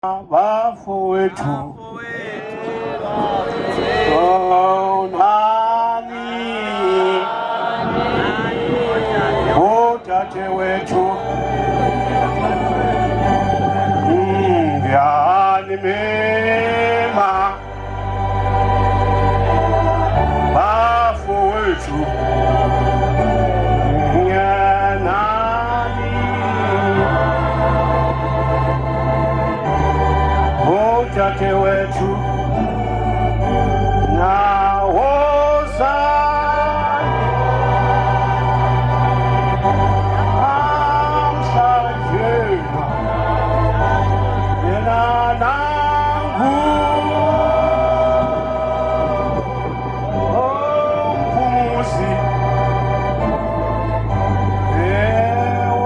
bafowethu nani udadewethu ngiyanimema bafowethu udadewethu nawozani amhlajena yena nangu ompumuzi ewozani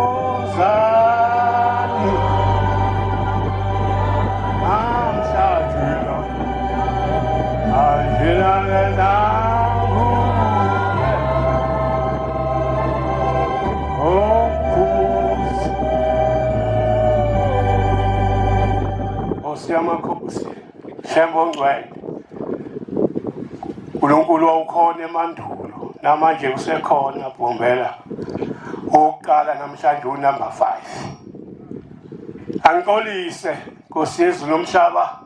Nkosi Shembe ongcwele uNkulunkulu wawukhona emandulo namanje usekhona Bhombela oqala namhlanje unumber 5 angixolise Nkosi yezulu nomhlaba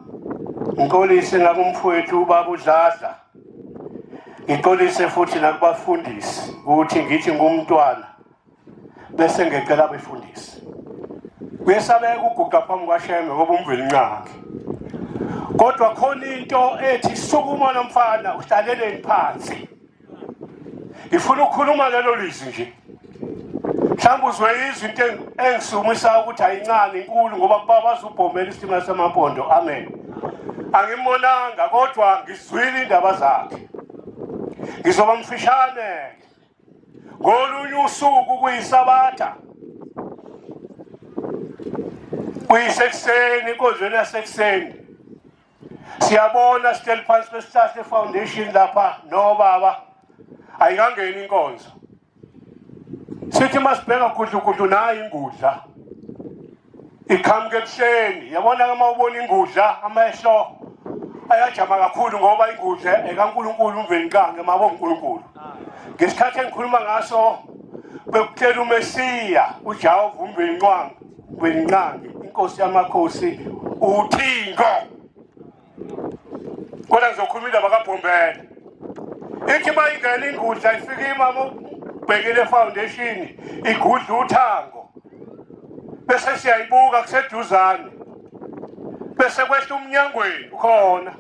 ngixolise ngakumfowethu ubaba uDladla ngixolise futhi nakubafundisi ukuthi ngithi ngumntwana bese ngecela abefundisi kuyesabeka uguqa phambi kwaShembe ngoba umveli nqangi kodwa khona into ethi sukuma nomfana uhlaleleni phansi ngifuna ukukhuluma lelo lizwi nje mhlawumbe uzwe izinto engisumisa ukuthi ayincane inkulu ngoba baba uBhombela isitima samampondo amen angimbonanga kodwa ngizwile indaba zakhe ngizoba mfishane ngolunye usuku kuyisabatha kuyisekuseni inkonzweni yasekuseni siyabona sihleli phansi kwesihlahla foundation lapha no baba ayikangeni inkonzo sithi masibheka gudlu nayo ingudla ikhamuke ebuhleni yabona uma ubona ingudla amehlo ayajama kakhulu ngoba ingudla ekaNkulunkulu umveli nqangi mabo uNkulunkulu ngesikhathi engikhuluma ngaso bekutshela uMesiya uJehova umveli nqangi inkosi yamakhosi uThixo kodwa ngizokhuluma indaba kaBhombela ithi bayingena ingudla ifike imama ubhekile foundation igudla uthango bese siyayibuka kuseduzane bese kwehla umnyangweni khona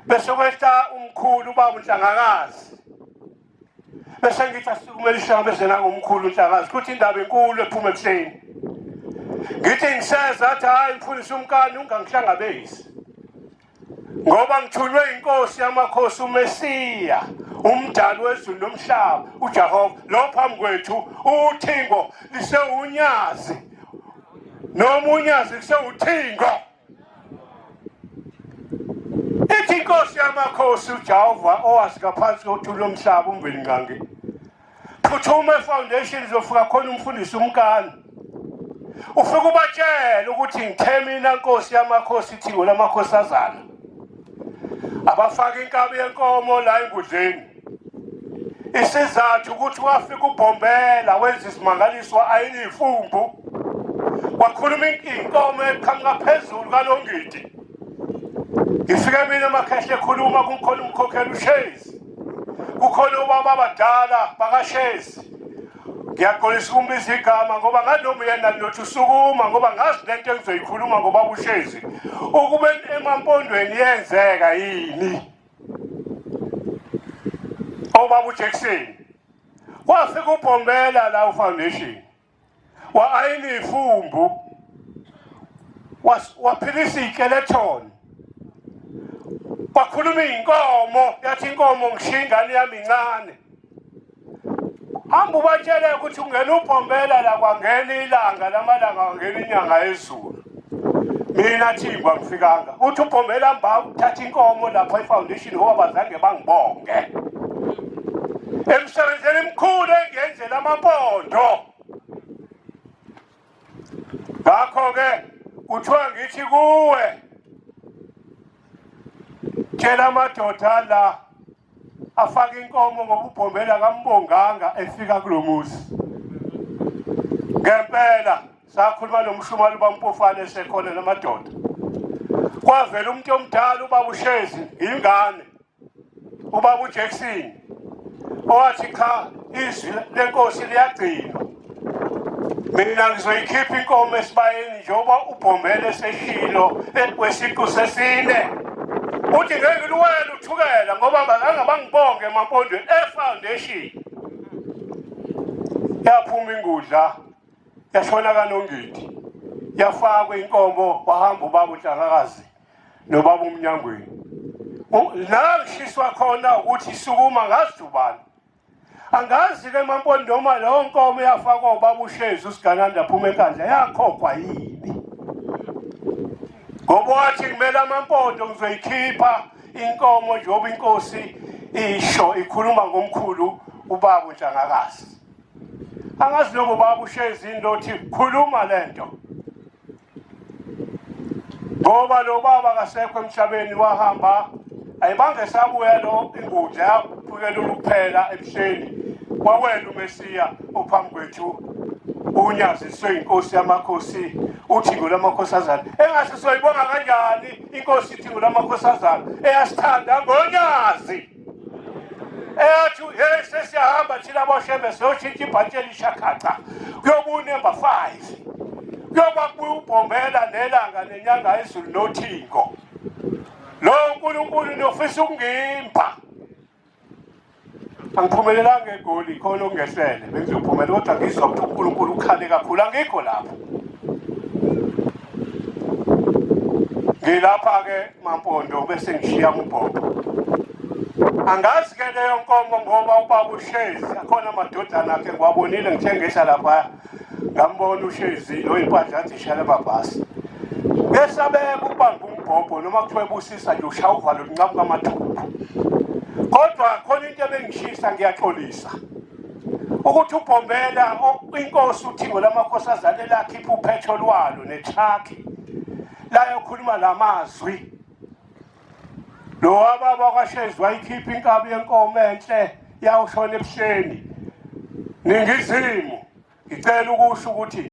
bese kwehla umkhulu ubaba uNhlangakazi bese ngithi asikumelisha bese nangomkhulu uNhlangakazi kuthi indaba enkulu ephuma ekuseni ngithi ngiseza athi hayi mfundisi umkani ungangihlangabezi ngoba ngithunywe inkosi yamakhosi uMesiya umdali wezulu nomhlaba uJehova lo phambi kwethu uThixo lisewunyazi noma unyazi kusewuThixo ithi inkosi yamakhosi uJehova owasika phansi kothuli lomhlaba umveli nqangi phuthuma efoundation izofika khona umfundisi umkani ufika ubatshela ukuthi ngitheme mina inkosi yamakhosi Thixo lamakhosazana abafaka inkabi yenkomo la engudleni isizathu ukuthi wafika uBhombela wenza isimangaliswa ayinifumbu wakhuluma inkomo eqhamuka phezulu kaNongidi ngifike mina emakhehle ekhuluma kukhona umkhokheli uShezi kukhona ubaba abadala bakaShezi ngiyaqolisa ukumbiza igama ngoba nganoma yena nothi usukuma ngoba ngazi lento engizoyikhuluma ngoba uShezi ukube emampondweni yenzeka yini obaba uJackson wafika uBhombela la ufoundation ayinifumbu waphilisa iskeleton wakhuluma inkomo yathi inkomo ngishingane yami incane hamba ubatshele ukuthi ungena uBhombela la kwangena ilanga lamalanga kwangena inyanga yezulu mina Thingwa ngifikanga uthi uBhombela mba uthatha inkomo lapha efoundation ngoba bazange bangibonge emsebenzeni emkhulu engenzela amampondo ngakho ke kuthiwa ngithi kuwe tshela amadoda la afaka inkomo ngoba uBhombela kambonganga efika kulomuzi ngempela sakhuluma nomshumali bampofana esekhona namadoda kwavela umuntu omdala ubaba uShezi ingane ubaba uJackson owathi cha izwi lenkosi liyagcinwa mina ngizoyikhipha inkomo esibayeni njengoba uBhombela eseshilo kwesiqu sesine uthi ngeke luwela uthukela ngoba bangibonge emampondweni efoundation yaphuma ingudla yashona kaNongidi yafakwa inkomo wahamba ubaba uNhlangakazi nobaba uMnyangweni la ngishiswa khona ukuthi sukuma ngazijubana angazi ke emampondweni noma leyo nkomo yafakwa ubaba uShezi usigananda aphuma enkandla yakhokhwa yibi ngoba wathi kumele amampondo ngizoyikhipha inkomo njengoba inkosi isho ikhuluma ngomkhulu ubaba uNhlangakazi angazi noma ubaba uShezi indothi khuluma lento ngoba lo baba kasekho emhlabeni wahamba ayibange sabuya lo ingudla yaphukela ukuphela ebuhleni wawena uMesiya ophambi kwethu unyaziswe inkosi yamakhosi uThixo lamakhosazana engase soyibonga kanjani inkosi uThixo lamakhosazana eyasithanda ngonyazi eyathi hey sesiyahamba thina boShembe siyoshintsha ibhantshi elishakhaca kuyobuya number 5 kuyoba uBhombela nelanga nenyanga ezulu noThixo lo uNkulunkulu nofisa ukungimpa angiphumelelanga egoli khona okungehlele bengizophumelela kodwa ngizwa ukuthi uNkulunkulu ukhale kakhulu angikho lapho ngilapha ke mampondo bese ngishiya uBhombo angazi ke leyo nkomo ngoba ubaba uShezi akhona amadodana akhe ngiwabonile ngithengisa lapha ngambona uShezi lo impahla athi shala babhasi besabeka ubamba uMbhobho noma kuthiwa ebusisa nje ushaya uvalo luncamu kamathuphu kodwa khona into ebengishisa ngiyaxolisa ukuthi uBhombela inkosi uThixo lamakhosazana lakhipha uphetho lwalo netruck la yokhuluma lamazwi lo wababa kwaShezi wayikhipha inkabi yenkomo enhle yawushona ebuhleni ningizimu ngicela ukusho ukuthi